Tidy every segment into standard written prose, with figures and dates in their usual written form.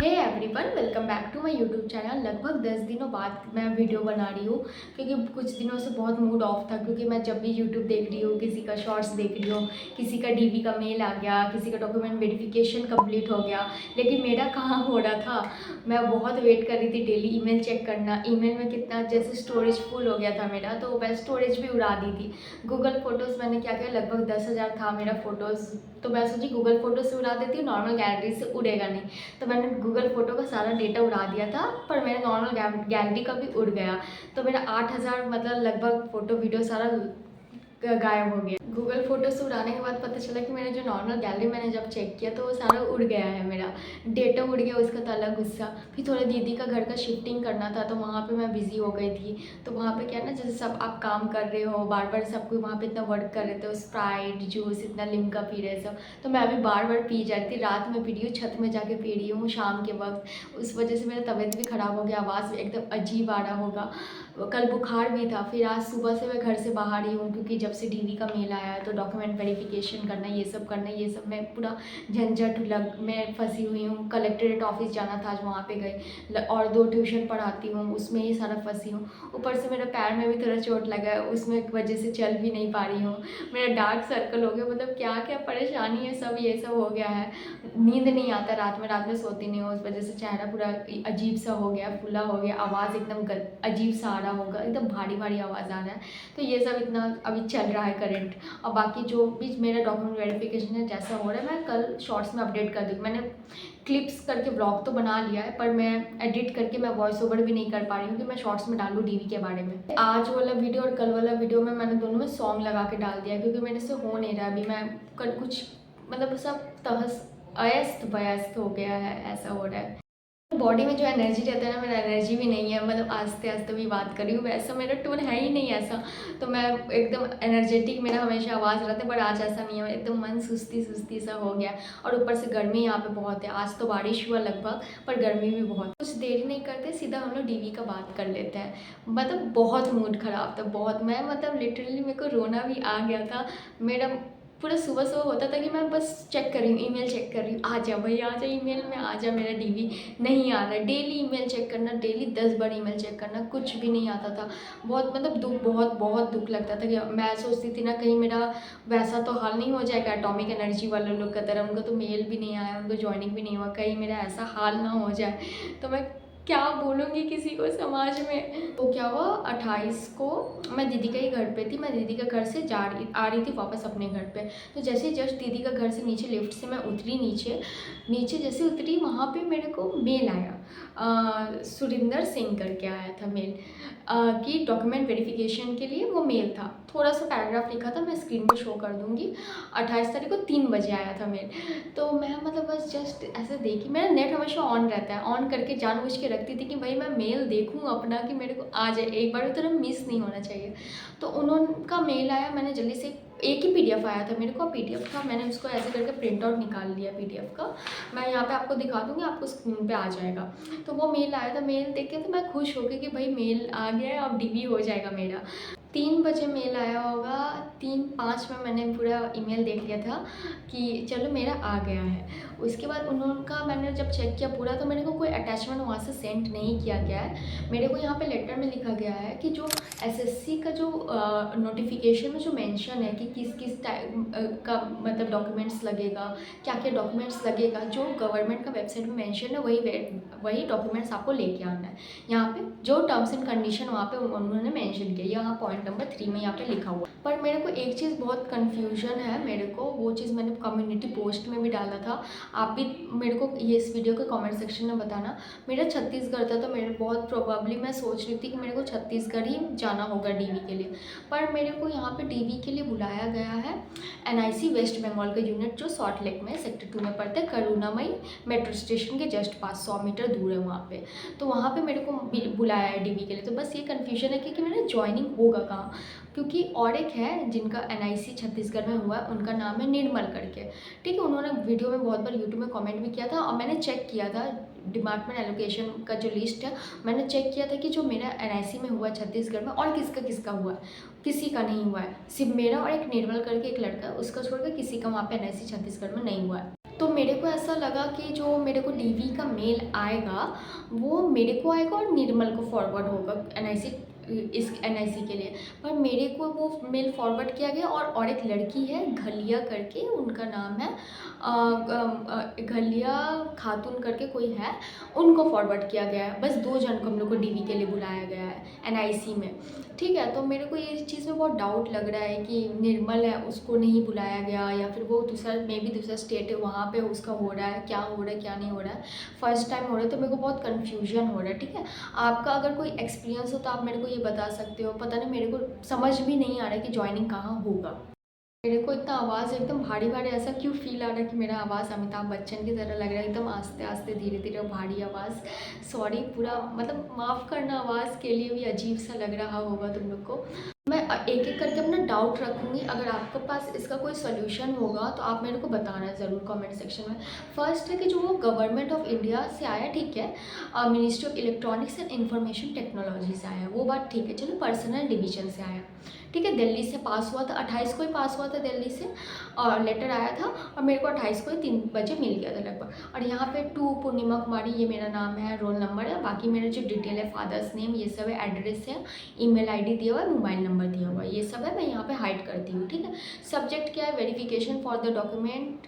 Hey everyone, welcome back to my YouTube channel. लगभग 10 दिनों बाद मैं वीडियो बना रही हूँ क्योंकि कुछ दिनों से बहुत मूड ऑफ था। क्योंकि मैं जब भी यूट्यूब देख रही हूँ, किसी का शॉर्ट्स देख रही हूँ, किसी का डीबी का मेल आ गया, किसी का डॉक्यूमेंट वेरिफिकेशन कंप्लीट हो गया, लेकिन मेरा कहाँ हो रहा था। मैं बहुत वेट कर रही थी डेली ईमेल चेक करना। ईमेल में कितना जैसे स्टोरेज फुल हो गया था मेरा, तो मैं स्टोरेज भी उड़ा दी थी। गूगल फ़ोटोज़ मैंने क्या किया, लगभग 10,000 था मेरा फ़ोटोज़, तो मैं सोची गूगल फ़ोटो से उड़ा देती हूँ, नॉर्मल गैलरी से उड़ेगा नहीं। तो मैंने गूगल फ़ोटो का सारा डेटा उड़ा दिया था, पर मेरा नॉर्मल गैलरी का भी उड़ गया। तो मेरा 8,000 मतलब लगभग फ़ोटो वीडियो सारा गायब हो गया। गूगल फ़ोटो से उड़ाने के बाद पता चला कि मेरा जो नॉर्मल गैलरी मैंने जब चेक किया तो वो सारा उड़ गया है, मेरा डेटा उड़ गया, उसका तो अलग गुस्सा। फिर थोड़ा दीदी का घर का शिफ्टिंग करना था, तो वहाँ पे मैं बिज़ी हो गई थी। तो वहाँ पे क्या है ना, जैसे सब आप काम कर रहे हो, बार बार सब कोई वहाँ पे इतना वर्क कर रहे थे, स्प्राइट जूस इतना लिम्का पी रहे सब, तो मैं भी बार बार पी जा रही थी। रात में पी रही हूँ, छत में जाके पी रही हूँ शाम के वक्त। उस वजह से मेरा तबीयत भी ख़राब हो गया, आवाज़ भी एकदम अजीब आ रहा होगा। कल बुखार भी था। फिर आज सुबह से मैं घर से बाहर ही हूँ, क्योंकि जब से डीवी का मेल आया है तो डॉक्यूमेंट वेरिफिकेशन करना, ये सब करना, ये सब मैं पूरा झंझट लग मैं फंसी हुई हूँ। कलेक्ट्रेट ऑफिस जाना था, आज वहाँ पे गई, और 2 ट्यूशन पढ़ाती हूँ, उसमें ही सारा फंसी हूँ। ऊपर से मेरे पैर में भी थोड़ा चोट लगा है, उसमें वजह से चल भी नहीं पा रही हूँ। मेरा डार्क सर्कल हो गया, मतलब क्या क्या परेशानी है, सब ये सब हो गया है। नींद नहीं आता रात में सोती नहीं हूँ, उस वजह से चेहरा पूरा अजीब सा हो गया, फूला हो गया, आवाज़ एकदम अजीब सा आ रहा होगा, एकदम भारी भारी आवाज़ आ रहा है। तो ये सब इतना अभी चल रहा है करंट। और बाकी जो भी मेरा डॉक्यूमेंट वेरिफिकेशन है जैसा हो रहा है, मैं कल शॉर्ट्स में अपडेट कर दूँगी। मैंने क्लिप्स करके ब्लॉग तो बना लिया है, पर मैं एडिट करके मैं वॉइस ओवर भी नहीं कर पा रही हूँ कि मैं शॉर्ट्स में डालूँ डीवी के बारे में। आज वाला वीडियो और कल वाला वीडियो में मैंने दोनों में सॉन्ग लगा के डाल दिया, क्योंकि मेरे से हो नहीं रहा अभी। मैं कल कुछ मतलब सब तहस अस्त व्यस्त हो गया है, ऐसा हो रहा है। बॉडी में जो एनर्जी रहता है ना, मेरा एनर्जी भी नहीं है। मतलब आस्ते आस्ते भी बात कर रही हूँ, वैसा मेरा टोन है ही नहीं ऐसा। तो मैं एकदम एनर्जेटिक, मेरा हमेशा आवाज़ रहता है, पर आज ऐसा नहीं है, एकदम मन सुस्ती सुस्ती सा हो गया। और ऊपर से गर्मी यहाँ पे बहुत है। आज तो बारिश हुआ लगभग, पर गर्मी भी बहुत। कुछ देरी नहीं करते, सीधा हम लोग डीवी का बात कर लेते हैं। मतलब बहुत मूड ख़राब था, बहुत। मैं मतलब लिटरली मेरे को रोना भी आ गया था। मेरा पूरा सुबह सुबह होता था कि मैं बस चेक कर रही हूँ, ईमेल चेक कर रही हूँ, आ जा भाई, आ जा ईमेल में, आ जा, मेरा डीवी नहीं आ रहा है। डेली ईमेल चेक करना, डेली 10 बार ईमेल चेक करना, कुछ भी नहीं आता था। बहुत मतलब दुख, बहुत बहुत दुख लगता था कि मैं सोचती थी ना, कहीं मेरा वैसा तो हाल नहीं हो जाएगा एटॉमिक एनर्जी वाले लोग का तरह। उनको तो मेल भी नहीं आया, उनको ज्वाइनिंग भी नहीं हुआ, कहीं मेरा ऐसा हाल ना हो जाए। तो मैं क्या बोलूँगी किसी को समाज में। तो क्या हुआ, 28 को मैं दीदी के ही घर पे थी। मैं दीदी के घर से आ रही थी वापस अपने घर पे। तो जैसे जस्ट दीदी का घर से नीचे लिफ्ट से मैं उतरी, नीचे नीचे जैसे उतरी, वहाँ पे मेरे को मेल आया। सुरिंदर सिंह करके आया था मेल, कि डॉक्यूमेंट वेरिफिकेशन के लिए वो मेल था। थोड़ा सा पैराग्राफ लिखा था, मैं स्क्रीन पे शो कर दूँगी। 28 तारीख को 3 बजे आया था मेल। तो मैं मतलब बस जस्ट ऐसे देखी, मेरा नेट हमेशा ऑन रहता है, ऑन करके जानबूझ के रखती थी कि भाई मैं मेल देखूँ अपना, कि मेरे को आ जाए, एक बार भी तरह मिस नहीं होना चाहिए। तो उनका मेल आया, मैंने जल्दी से, एक ही पीडीएफ आया था मेरे को, पीडीएफ था, मैंने उसको ऐसे करके प्रिंट आउट निकाल लिया पीडीएफ का। मैं यहाँ पे आपको दिखा दूँगी, आपको स्क्रीन पे आ जाएगा। तो वो मेल आया था, मेल देख के तो मैं खुश हो गई कि भाई मेल आ गया है, अब डीवी हो जाएगा मेरा। 3 बजे मेल आया होगा, 3:05 में मैंने पूरा ईमेल देख लिया था कि चलो मेरा आ गया है। उसके बाद उनका मैंने जब चेक किया पूरा, तो मेरे को कोई अटैचमेंट वहाँ से सेंड नहीं किया गया है। मेरे को यहाँ पे लेटर में लिखा गया है कि जो एसएससी का जो नोटिफिकेशन में जो मेंशन है कि किस किस टाइप का मतलब डॉक्यूमेंट्स लगेगा, क्या क्या डॉक्यूमेंट्स लगेगा, जो गवर्नमेंट का वेबसाइट में मेंशन है वही डॉक्यूमेंट्स आपको लेके आना है। यहाँ पे जो टर्म्स एंड कंडीशन वहाँ पे उन्होंने मेंशन किया, यहाँ पॉइंट नंबर 3 में यहाँ पे लिखा हुआ। पर मेरे को एक चीज़ बहुत कन्फ्यूजन है मेरे को, वो चीज़ मैंने कम्युनिटी पोस्ट में भी डाला था। आप भी मेरे को ये इस वीडियो के कमेंट सेक्शन में बताना। मेरा छत्तीसगढ़ था, तो मेरे बहुत प्रोबेबली मैं सोच रही थी कि मेरे को छत्तीसगढ़ ही जाना होगा डीवी के लिए। पर मेरे को यहाँ पे डीवी के लिए बुलाया गया है एनआईसी वेस्ट बंगाल का यूनिट, जो सॉल्ट लेक में सेक्टर 2 में पड़ता है, करुणामयी मेट्रो स्टेशन के जस्ट पास 100 मीटर दूर है वहाँ पे। तो वहाँ पे मेरे को बुलाया है डीवी के लिए। तो बस ये कन्फ्यूजन है कि मेरा ज्वाइनिंग होगा कहाँ, क्योंकि और एक है जिनका एनआईसी छत्तीसगढ़ में हुआ है, उनका नाम है निर्मल करके, ठीक है। उन्होंने वीडियो में बहुत बार यूट्यूब में कमेंट भी किया था, और मैंने चेक किया था डिपार्टमेंट एलोकेशन का जो लिस्ट है, मैंने चेक किया था कि जो मेरा एनआईसी में हुआ है छत्तीसगढ़ में, और किसका किसका हुआ है, किसी का नहीं हुआ है। सिर्फ मेरा और एक निर्मल करके एक लड़का है, उसका छोड़कर किसी का वहाँ पे एनआईसी छत्तीसगढ़ में नहीं हुआ है। तो मेरे को ऐसा लगा कि जो मेरे को डीवी का मेल आएगा वो मेरे को आएगा और निर्मल को फॉरवर्ड होगा एनआईसी, इस एनआईसी के लिए। पर मेरे को वो मेल फॉरवर्ड किया गया और एक लड़की है घलिया करके, उनका नाम है घलिया खातून करके कोई है, उनको फॉरवर्ड किया गया है। बस 2 जन को हम लोग को डीवी के लिए बुलाया गया है एनआईसी में, ठीक है। तो मेरे को ये चीज़ में बहुत डाउट लग रहा है कि निर्मल है उसको नहीं बुलाया गया, या फिर वो दूसरा मे बी दूसरा स्टेट है वहाँ पे उसका हो रहा है, क्या हो रहा है क्या नहीं हो रहा है, फर्स्ट टाइम हो रहा है। तो मेरे को बहुत कन्फ्यूजन हो रहा है, ठीक है। आपका अगर कोई एक्सपीरियंस हो तो आप मेरे को ये बता सकते हो। पता नहीं, मेरे को समझ भी नहीं आ रहा है कि ज्वाइनिंग कहाँ होगा। मेरे को इतना आवाज़ एकदम भारी भारी ऐसा क्यों फील आ रहा है कि मेरा आवाज़ अमिताभ बच्चन की तरह लग रहा है, एकदम आस्ते आस्ते धीरे धीरे भारी आवाज़। सॉरी, पूरा मतलब माफ़ करना, आवाज़ के लिए भी अजीब सा लग रहा होगा तुम लोग को। मैं एक एक करके अपना डाउट रखूँगी, अगर आपके पास इसका कोई सोल्यूशन होगा तो आप मेरे को बताना ज़रूर कमेंट सेक्शन में। फर्स्ट है कि जो वो गवर्नमेंट ऑफ इंडिया से आया, ठीक है, ministry of electronics and information technology से आया, वो बात ठीक है, चलो पर्सनल डिवीजन से आया, ठीक है। दिल्ली से पास हुआ था, 28 को ही पास हुआ था दिल्ली से, और लेटर आया था और मेरे को 28 को ही 3 बजे मिल गया था लगभग। और यहाँ पे 2 पूर्णिमा कुमारी ये मेरा नाम है, रोल नंबर है, बाकी मेरे जो डिटेल है फादर्स नेम ये सब है, एड्रेस है, ईमेल आईडी दिया हुआ है, मोबाइल नंबर दिया हुआ है, ये सब है, मैं यहाँ पे हाइड करती हूँ, ठीक है। सब्जेक्ट क्या है, verification for the document,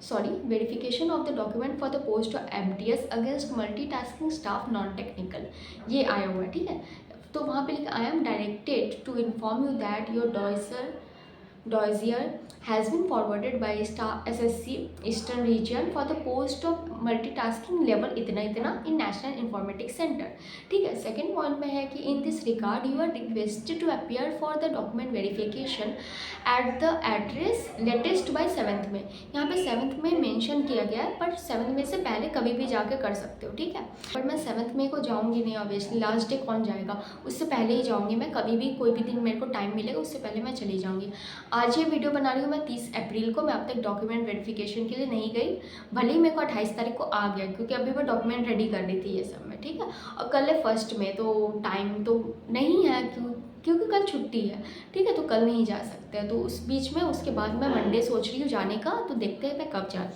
sorry, verification of the document for the post of MTS against multitasking staff non technical, ये आया हुआ है, ठीक है। तो वहाँ पे लिखा, I am directed to inform you that your dossier has been forwarded by staff SSC Eastern Region for the post of multitasking level इतना इतना in National Informatics Center, ठीक है। सेकेंड पॉइंट में है कि in this regard you are requested to appear for the document verification at the address latest by 7th में, यहाँ पे 7th में मेंशन किया गया है, पर 7th में से पहले कभी भी जाके कर सकते हो, ठीक है। पर मैं 7th में को जाऊँगी नहीं, ऑब्वियसली लास्ट डे कौन जाएगा, उससे पहले ही जाऊँगी मैं, कभी भी कोई भी दिन मेरे को टाइम मिलेगा उससे पहले मैं चली जाऊँगी। आज ये वीडियो बना रही हूँ मैं 30 अप्रैल को, मैं अब तक डॉक्यूमेंट वेरिफिकेशन के लिए नहीं गई, भले ही मेरे को 28 तारीख को आ गया, क्योंकि अभी मैं डॉक्यूमेंट रेडी कर रही थी ये सब में, ठीक है। और कल है 1st में, तो टाइम तो नहीं है क्योंकि कल छुट्टी है, ठीक है, तो कल नहीं जा सकते हैं। तो उस बीच में उसके बाद मैं मंडे सोच रही हूँ जाने का, तो देखते हैं मैं कब जाती हूँ।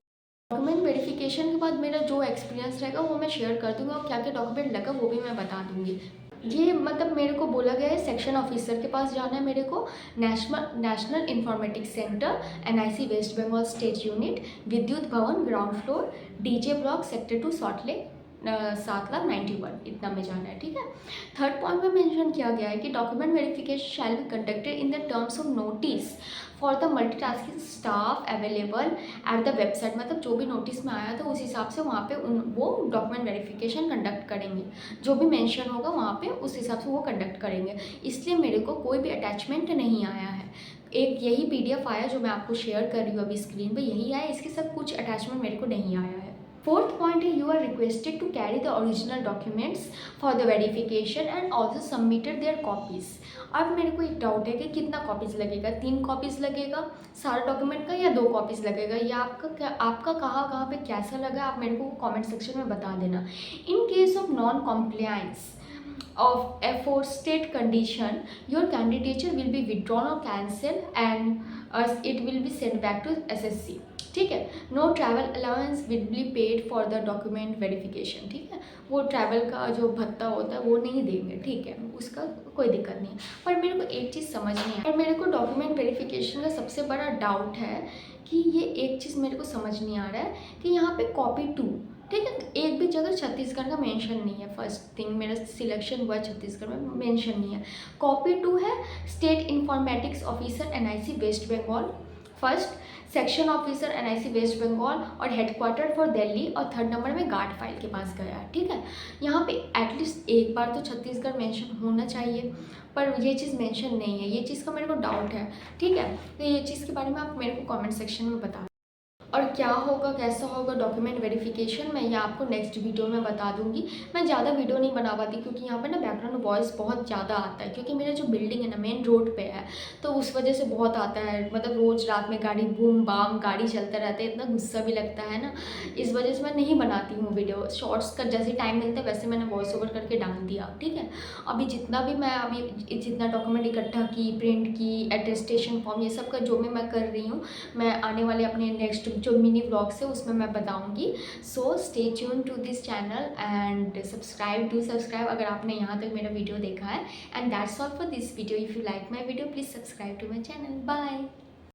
डॉक्यूमेंट वेरिफिकेशन के बाद मेरा जो एक्सपीरियंस रहेगा वो मैं शेयर कर दूँगी, और क्या क्या डॉक्यूमेंट लगा वो भी मैं बता दूँगी। ये मतलब मेरे को बोला गया है सेक्शन ऑफिसर के पास जाना है मेरे को, national informatics centre, NIC West Bengal state unit, Vidyut Bhavan ground floor, DJ block sector 2 Salt Lake 7,91, इतना में जाना है, ठीक है। थर्ड पॉइंट में मेंशन किया गया है कि document verification shall be conducted in the terms of notice for the multitasking staff available at the website, मतलब जो भी नोटिस में आया था उस हिसाब से वहाँ पे वो डॉक्यूमेंट वेरिफिकेशन कंडक्ट करेंगे, जो भी मेंशन होगा वहाँ पे उस हिसाब से वो कंडक्ट करेंगे। इसलिए मेरे को कोई भी अटैचमेंट नहीं आया है, एक यही पीडीएफ आया जो मैं आपको शेयर कर रही हूँ अभी स्क्रीन पे, यही आया, इसके साथ कुछ अटैचमेंट मेरे को नहीं आया है। फोर्थ पॉइंट है, you are requested to carry the original documents for the verification and also submitted their copies. अब मेरे को एक डाउट है कि कितना कॉपीज़ लगेगा, 3 कॉपीज़ लगेगा सारा डॉक्यूमेंट का, या 2 कॉपीज़ लगेगा, या आपका कहाँ पे कैसा लगा आप मेरे को कमेंट सेक्शन में बता देना। In case of non compliance of aforesaid condition, your candidature will be withdrawn or cancelled and it will be sent back to SSC, ठीक है। No travel allowance will be paid for the document verification, ठीक है, वो travel का जो भत्ता होता है वो नहीं देंगे, ठीक है, उसका कोई दिक्कत नहीं है। पर मेरे को एक चीज़ समझ नहीं है, और मेरे को डॉक्यूमेंट वेरिफिकेशन का सबसे बड़ा डाउट है कि ये एक चीज़ मेरे को समझ नहीं आ रहा है कि यहाँ पे कॉपी 2, ठीक है, एक भी जगह छत्तीसगढ़ का मेंशन नहीं है। फर्स्ट थिंग मेरा सिलेक्शन हुआ छत्तीसगढ़ में, मेंशन नहीं है। कॉपी 2 है state informatics officer NIC West Bengal, first section officer NIC West Bengal और हेडक्वार्टर फॉर दिल्ली, और 3rd नंबर में गार्ड फाइल के पास गया है, ठीक है। यहाँ पे एटलीस्ट एक बार तो छत्तीसगढ़ मेंशन होना चाहिए, पर ये चीज़ मेंशन नहीं है, ये चीज़ का मेरे को डाउट है, ठीक है। तो ये चीज़ के बारे में आप मेरे को कमेंट सेक्शन में बता, और क्या होगा कैसा होगा डॉक्यूमेंट वेरिफिकेशन मैं ये आपको नेक्स्ट वीडियो में बता दूंगी। मैं ज़्यादा वीडियो नहीं बना पाती क्योंकि यहाँ पे ना बैकग्राउंड वॉइस बहुत ज़्यादा आता है, क्योंकि मेरा जो बिल्डिंग है ना मेन रोड पे है, तो उस वजह से बहुत आता है, मतलब रोज़ रात में गाड़ी बूम बाम गाड़ी चलते रहते हैं, इतना गुस्सा भी लगता है ना, इस वजह से मैं नहीं बनाती हूँ वीडियो। शॉर्ट्स का जैसे टाइम मिलता है वैसे मैंने वॉइस ओवर करके डाल दिया, ठीक है। अभी जितना भी मैं अभी जितना डॉक्यूमेंट इकट्ठा की, प्रिंट की, अटेस्टेशन फॉर्म, ये सब का जो भी मैं कर रही हूँ, मैं आने वाले अपने नेक्स्ट जो मिनी व्लॉग्स है उसमें मैं बताऊँगी। So stay tune to this channel and subscribe अगर आपने यहाँ तक मेरा वीडियो देखा है। And that's all for this video. If you like my video please subscribe to my channel. Bye.